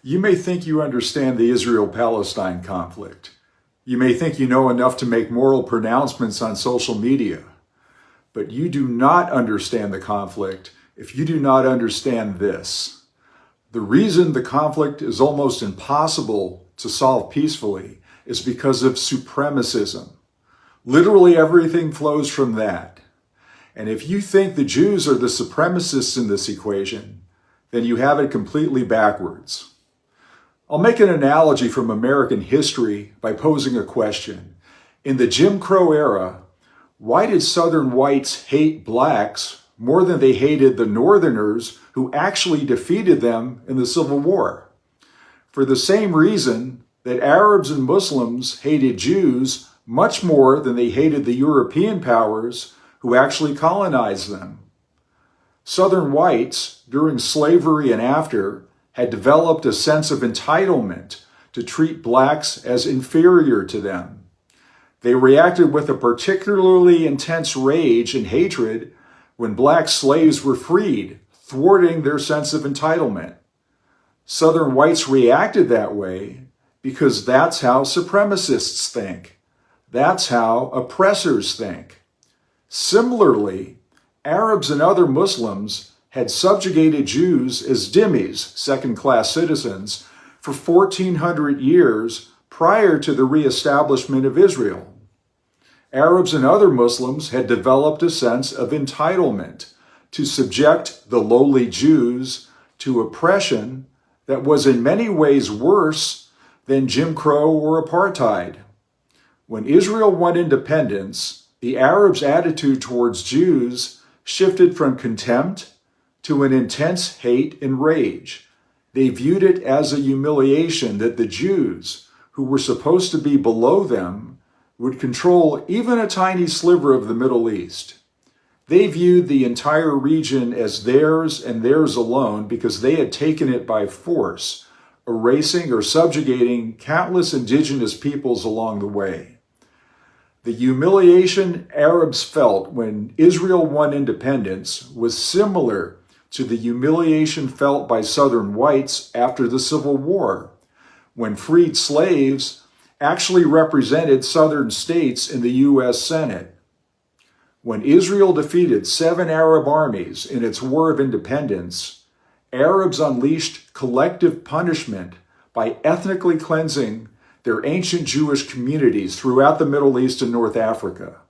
You may think you understand the Israel-Palestine conflict. You may think you know enough to make moral pronouncements on social media. But you do not understand the conflict if you do not understand this. The reason the conflict is almost impossible to solve peacefully is because of supremacism. Literally everything flows from that. And if you think the Jews are the supremacists in this equation, then you have it completely backwards. I'll make an analogy from American history by posing a question. In the Jim Crow era, why did Southern whites hate blacks more than they hated the Northerners who actually defeated them in the Civil War? For the same reason that Arabs and Muslims hated Jews much more than they hated the European powers who actually colonized them. Southern whites, during slavery and after, had developed a sense of entitlement to treat blacks as inferior to them. They reacted with a particularly intense rage and hatred when black slaves were freed, thwarting their sense of entitlement. Southern whites reacted that way because that's how supremacists think. That's how oppressors think. Similarly, Arabs and other Muslims had subjugated Jews as dhimmis, second-class citizens, for 1,400 years prior to the reestablishment of Israel. Arabs and other Muslims had developed a sense of entitlement to subject the lowly Jews to oppression that was in many ways worse than Jim Crow or apartheid. When Israel won independence, the Arabs' attitude towards Jews shifted from contempt to an intense hate and rage. They viewed it as a humiliation that the Jews, who were supposed to be below them, would control even a tiny sliver of the Middle East. They viewed the entire region as theirs and theirs alone because they had taken it by force, erasing or subjugating countless indigenous peoples along the way. The humiliation Arabs felt when Israel won independence was similar to the humiliation felt by Southern whites after the Civil War, when freed slaves actually represented Southern states in the U.S. Senate. When Israel defeated 7 Arab armies in its War of Independence, Arabs unleashed collective punishment by ethnically cleansing their ancient Jewish communities throughout the Middle East and North Africa.